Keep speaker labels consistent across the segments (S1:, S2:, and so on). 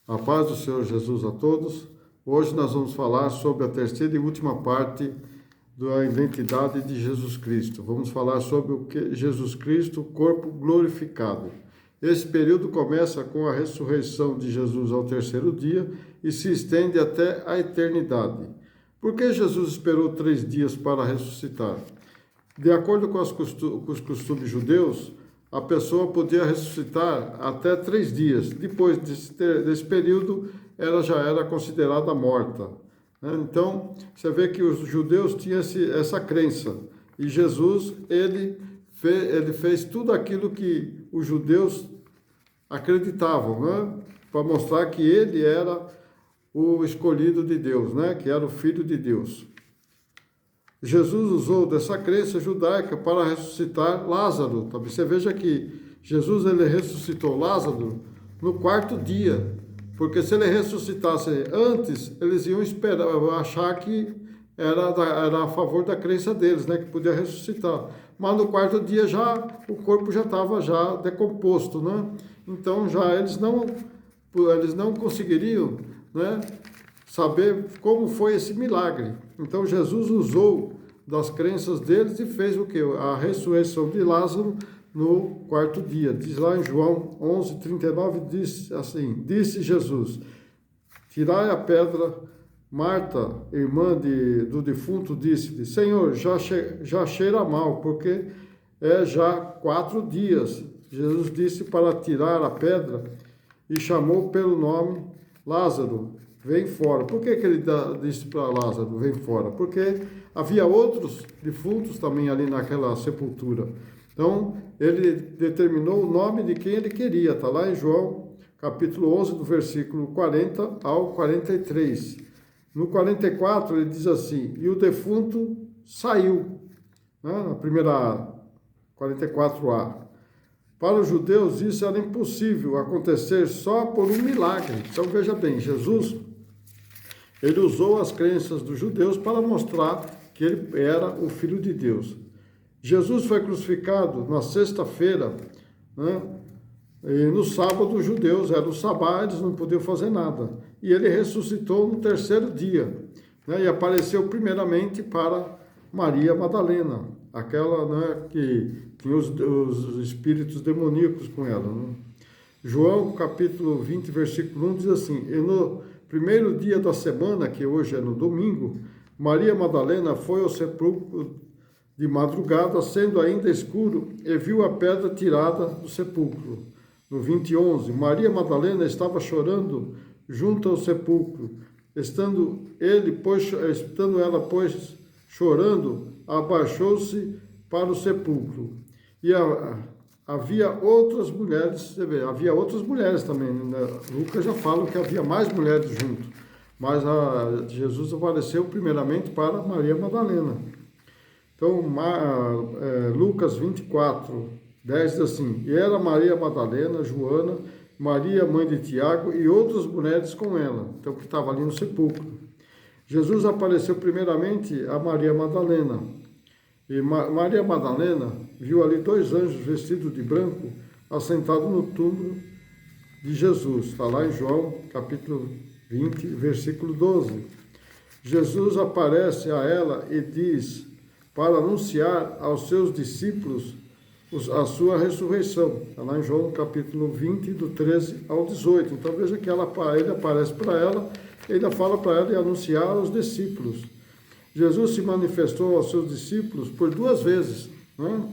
S1: A paz do Senhor Jesus a todos. Hoje nós vamos falar sobre a terceira e última parte da identidade de Jesus Cristo. Vamos falar sobre o que Jesus Cristo, o corpo glorificado. Esse período começa com a ressurreição de Jesus ao terceiro dia e se estende até a eternidade. Por que Jesus esperou 3 dias para ressuscitar? De acordo com os costumes judeus, a pessoa podia ressuscitar até 3 dias. Depois desse período, ela já era considerada morta. Então, você vê que os judeus tinham essa crença. E Jesus, ele fez tudo aquilo que os judeus acreditavam, né? Para mostrar que ele era o escolhido de Deus, né? Que era o Filho de Deus. Jesus usou dessa crença judaica para ressuscitar Lázaro. Você veja que Jesus ele ressuscitou Lázaro no 4º dia, porque se ele ressuscitasse antes, eles iam achar que era a favor da crença deles, né, que podia ressuscitar. Mas no 4º dia já o corpo já estava já decomposto, né? Então já eles não conseguiriam, né, saber como foi esse milagre. Então Jesus usou das crenças deles e fez o que? A ressurreição de Lázaro no 4º dia. Diz lá em João 11:39, diz assim: disse Jesus: tirai a pedra. Marta, irmã do defunto, disse-lhe: Senhor, já cheira mal, porque é já 4 dias. Jesus disse para tirar a pedra e chamou pelo nome: Lázaro, vem fora. Por que ele disse para Lázaro, vem fora? Porque havia outros defuntos também ali naquela sepultura. Então, ele determinou o nome de quem ele queria. Está lá em João, capítulo 11, do versículo 40 ao 43. No 44, ele diz assim: e o defunto saiu. Na primeira 44a. Para os judeus, isso era impossível acontecer só por um milagre. Então, veja bem, Jesus ele usou as crenças dos judeus para mostrar que ele era o Filho de Deus. Jesus foi crucificado na sexta-feira, né? E no sábado os judeus, era o sabá, eles não podiam fazer nada. E ele ressuscitou no 3º dia, né? E apareceu primeiramente para Maria Madalena, aquela, né, que tinha os espíritos demoníacos com ela, né? João capítulo 20, versículo 1 diz assim: e no 1º dia da semana, que hoje é no domingo, Maria Madalena foi ao sepulcro de madrugada, sendo ainda escuro, e viu a pedra tirada do sepulcro. No 20:11, Maria Madalena estava chorando junto ao sepulcro. Estando ela, pois, chorando, abaixou-se para o sepulcro. E havia outras mulheres, você vê, havia outras mulheres também, né? Lucas já fala que havia mais mulheres junto, mas Jesus apareceu primeiramente para Maria Madalena. Então, Lucas 24:10 diz assim: e era Maria Madalena, Joana, Maria, mãe de Tiago, e outras mulheres com ela, então que estava ali no sepulcro. Jesus apareceu primeiramente a Maria Madalena. E Maria Madalena viu ali 2 anjos vestidos de branco, assentados no túmulo de Jesus. Está lá em João, capítulo 20, versículo 12. Jesus aparece a ela e diz para anunciar aos seus discípulos a sua ressurreição. Está lá em João, capítulo 20, do 13 ao 18. Então veja que ele aparece para ela, ele fala para ela e anunciar aos discípulos. Jesus se manifestou aos seus discípulos por 2 vezes, né?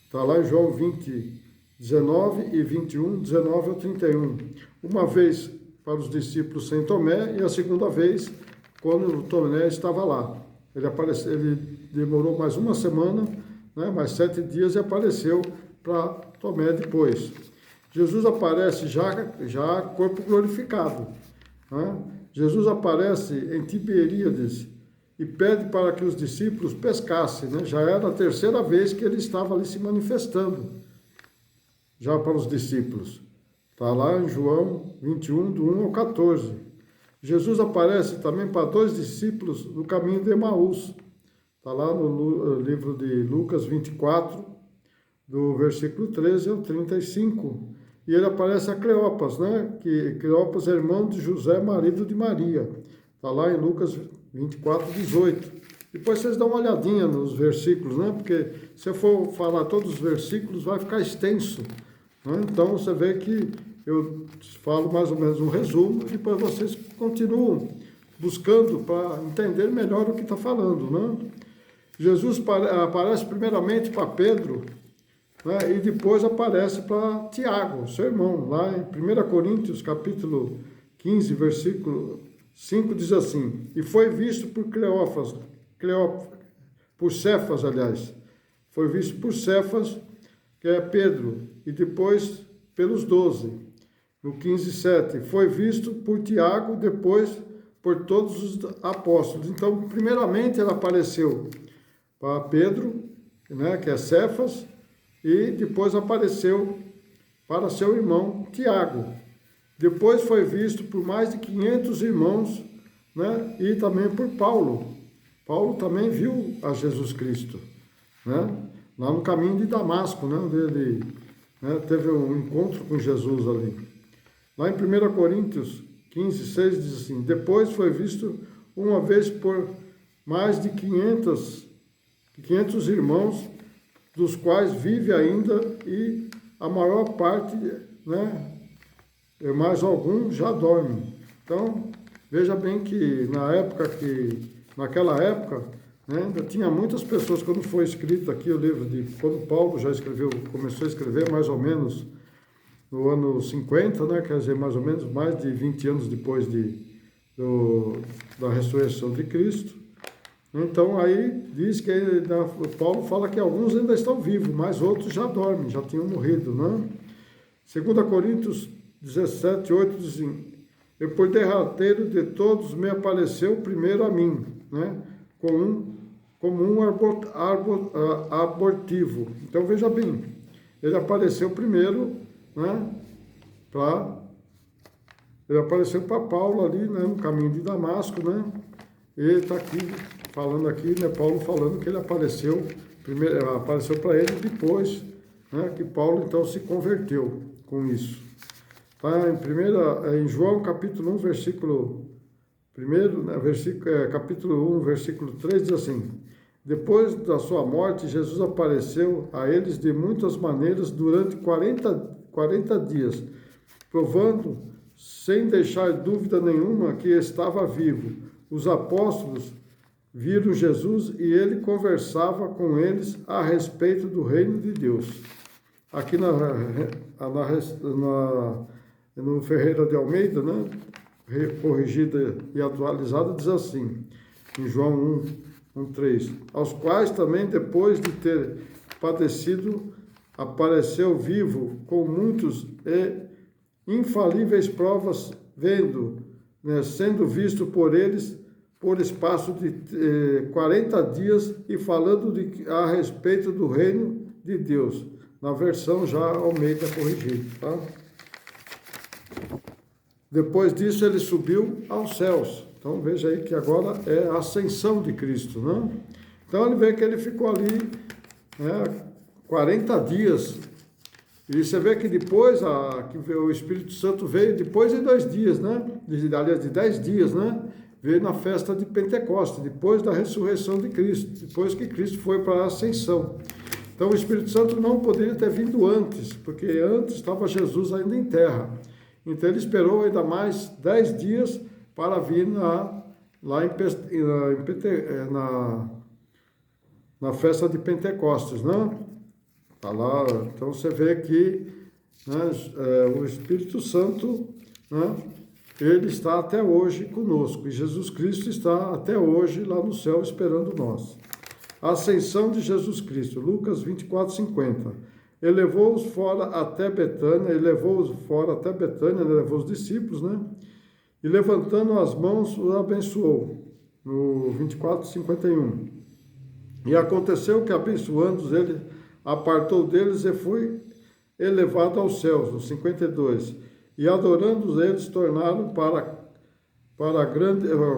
S1: Está lá em João 20, 19 e 21, 19 ao 31. Uma vez para os discípulos sem Tomé e a segunda vez quando Tomé estava lá. Ele demorou mais 1 semana, né? Mais 7 dias e apareceu para Tomé depois. Jesus aparece já corpo glorificado, né? Jesus aparece em Tiberíades e pede para que os discípulos pescassem, né? Já era a 3ª vez que ele estava ali se manifestando, já para os discípulos. Está lá em João 21, do 1 ao 14. Jesus aparece também para 2 discípulos no caminho de Emaús. Está lá no livro de Lucas 24, do versículo 13 ao 35. e ele aparece a Cleopas, né? Que Cleopas é irmão de José, marido de Maria. Está lá em Lucas 24, 18. Depois vocês dão uma olhadinha nos versículos, né? Porque se eu for falar todos os versículos, vai ficar extenso, né? Então você vê que eu falo mais ou menos um resumo, e depois vocês continuam buscando para entender melhor o que está falando, né? Jesus aparece primeiramente para Pedro, né? E depois aparece para Tiago, seu irmão, lá em 1 Coríntios, capítulo 15, versículo 5, diz assim: e foi visto por por Cefas, aliás, foi visto por Cefas, que é Pedro, e depois pelos 12. No 15:7, foi visto por Tiago, depois por todos os apóstolos. Então, primeiramente, ele apareceu para Pedro, né, que é Cefas, e depois apareceu para seu irmão Tiago. Depois foi visto por mais de 500 irmãos, né, e também por Paulo. Paulo também viu a Jesus Cristo, né, lá no caminho de Damasco, né, onde ele, né, teve um encontro com Jesus ali. Lá em 1 Coríntios 15:6 diz assim: depois foi visto uma vez por mais de 500 irmãos, dos quais vive ainda, e a maior parte, né, mais alguns já dormem. Então, veja bem que naquela época, né, ainda tinha muitas pessoas. Quando foi escrito aqui o livro quando Paulo já começou a escrever mais ou menos no ano 50, né, quer dizer, mais ou menos mais de 20 anos depois da ressurreição de Cristo. Então aí diz que Paulo fala que alguns ainda estão vivos, mas outros já dormem, já tinham morrido, né? 2 Coríntios 17:8 diz assim: e por derradeiro de todos me apareceu primeiro a mim, né? Como um abortivo. Então veja bem, ele apareceu primeiro, né? Ele apareceu para Paulo ali, né, no caminho de Damasco, né? Ele está aqui falando aqui, né, Paulo falando que ele apareceu para ele depois, né, que Paulo então se converteu com isso. Tá em João capítulo 1, versículo 1, né, capítulo 1, versículo 3 diz assim: depois da sua morte, Jesus apareceu a eles de muitas maneiras durante 40 dias, provando sem deixar dúvida nenhuma que estava vivo. Os apóstolos viram Jesus e ele conversava com eles a respeito do reino de Deus. Aqui no Ferreira de Almeida, né, corrigida e atualizada, diz assim, em João 1:3, aos quais também, depois de ter padecido, apareceu vivo com muitos e infalíveis provas, vendo, né, sendo visto por eles por espaço de 40 dias e falando a respeito do reino de Deus, na versão já Almeida corrigida, tá? Depois disso ele subiu aos céus. Então veja aí que agora é a ascensão de Cristo, né? Então ele vê que ele ficou ali, né, 40 dias. E você vê que depois que o Espírito Santo veio depois de 2 dias, né? Aliás, de 10 dias, né? Veio na festa de Pentecostes, depois da ressurreição de Cristo, depois que Cristo foi para a ascensão. Então o Espírito Santo não poderia ter vindo antes, porque antes estava Jesus ainda em terra. Então ele esperou ainda mais 10 dias para vir na festa de Pentecostes, né? Tá lá, então você vê que, né, o Espírito Santo, né, ele está até hoje conosco, e Jesus Cristo está até hoje lá no céu esperando nós. A ascensão de Jesus Cristo, Lucas 24:50. Ele levou-os fora até Betânia, levou os discípulos, né? E levantando as mãos, os abençoou, no 24:51. E aconteceu que, abençoando-os, ele apartou deles e foi elevado aos céus, no 52. E adorando-os, eles tornaram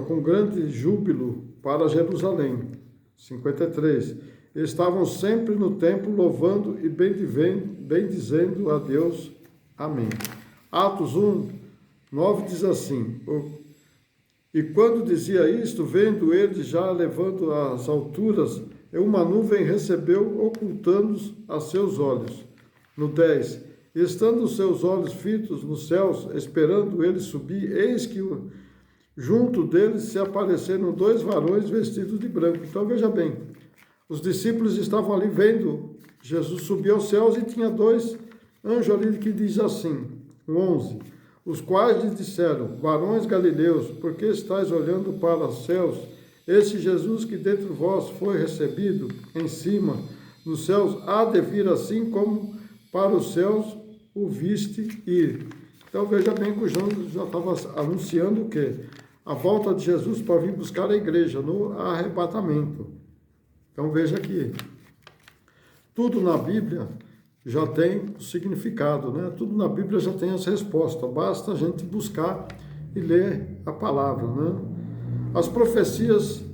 S1: com grande júbilo para Jerusalém. 53. Estavam sempre no templo louvando e bendizendo a Deus Amém. Atos 1, 9 diz assim: E quando dizia isto, vendo eles já levando às alturas, uma nuvem recebeu, ocultando-os a seus olhos. No 10, estando os seus olhos fitos nos céus, esperando ele subir, eis que junto deles se apareceram 2 varões vestidos de branco. Então veja bem, os discípulos estavam ali vendo Jesus subir aos céus e tinha 2 anjos ali que diz assim, no 11, os quais lhe disseram: varões galileus, por que estáis olhando para os céus? Esse Jesus que dentre vós foi recebido em cima nos céus, há de vir assim como para os céus o viste ir. Então veja bem que o João já estava anunciando o quê? A volta de Jesus para vir buscar a igreja no arrebatamento. Então veja que tudo na Bíblia já tem o significado, né? Tudo na Bíblia já tem as respostas, basta a gente buscar e ler a palavra, né? As profecias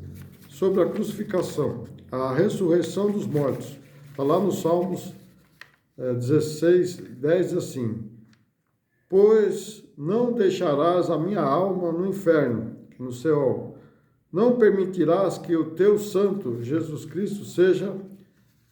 S1: sobre a crucificação, a ressurreição dos mortos, está lá no Salmos 16, 10, diz assim: pois não deixarás a minha alma no inferno, no Seol, não permitirás que o teu santo, Jesus Cristo,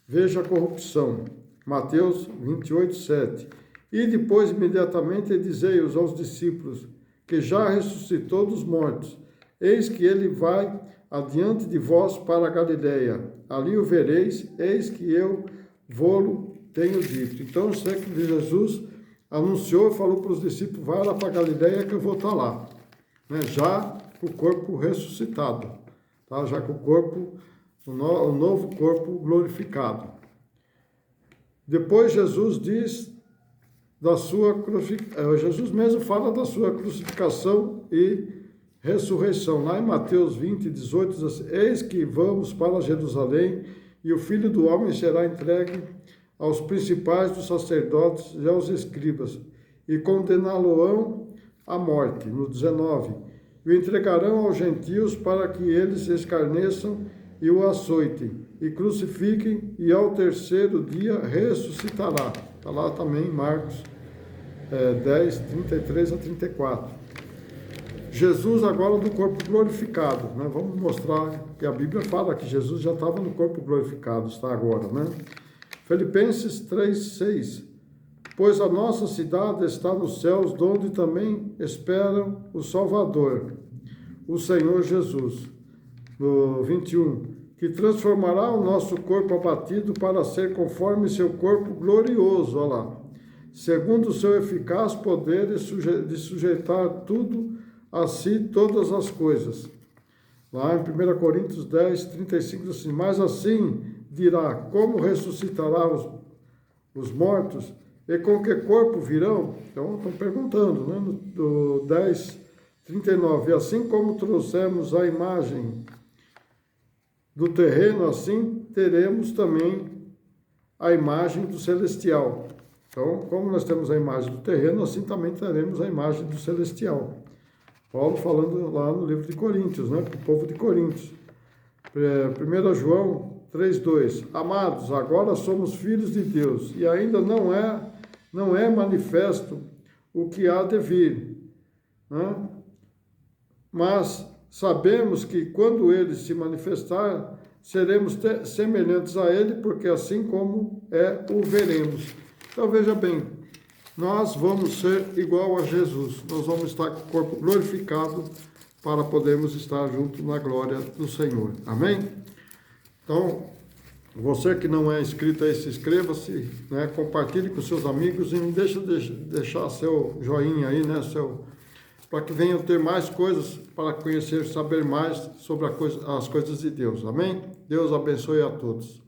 S1: veja a corrupção. Mateus 28, 7. E depois, imediatamente, dizei-os aos discípulos, que já ressuscitou dos mortos. Eis que ele vai adiante de vós para a Galileia. Ali o vereis, eis que eu vô-lo tenho dito. Então, Jesus anunciou e falou para os discípulos: vai lá para a Galileia que eu vou estar lá. Né? Já com o corpo ressuscitado. Tá? Já com o corpo, o novo corpo glorificado. Depois Jesus diz da sua crucificação, Jesus mesmo fala da sua crucificação e ressurreição. Lá em Mateus 20, 18, diz assim: eis que vamos para Jerusalém, e o Filho do Homem será entregue aos principais dos sacerdotes e aos escribas, e condená-lo-ão à morte. No 19, e o entregarão aos gentios para que eles escarneçam e o açoitem, e crucifiquem, e ao terceiro dia ressuscitará. Está lá também em Marcos 10, 33 a 34. Jesus agora do corpo glorificado, né? Vamos mostrar que a Bíblia fala que Jesus já estava no corpo glorificado, está agora, né? Filipenses 3, 6. Pois a nossa cidade está nos céus, donde também esperam o Salvador, o Senhor Jesus. No 21, que transformará o nosso corpo abatido para ser conforme seu corpo glorioso, olha lá, segundo o seu eficaz poder de sujeitar tudo a si, todas as coisas. Lá em 1 Coríntios 10, 35, assim, mas assim dirá, como ressuscitará os mortos, e com que corpo virão? Então, estão perguntando, né? No 10, 39, e assim como trouxemos a imagem do terreno, assim teremos também a imagem do celestial. Então, como nós temos a imagem do terreno, assim também teremos a imagem do celestial. Paulo falando lá no livro de Coríntios, né, para o povo de Coríntios. 1 João 3,2. Amados, agora somos filhos de Deus, e ainda não é manifesto o que há de vir, né? Mas sabemos que quando ele se manifestar, seremos semelhantes a ele, porque assim como o veremos. Então veja bem, nós vamos ser igual a Jesus, nós vamos estar com o corpo glorificado para podermos estar junto na glória do Senhor. Amém? Então, você que não é inscrito aí, se inscreva-se, né? Compartilhe com seus amigos e não deixe de deixar seu joinha aí, né? Para que venham ter mais coisas para conhecer, saber mais sobre as coisas de Deus. Amém? Deus abençoe a todos.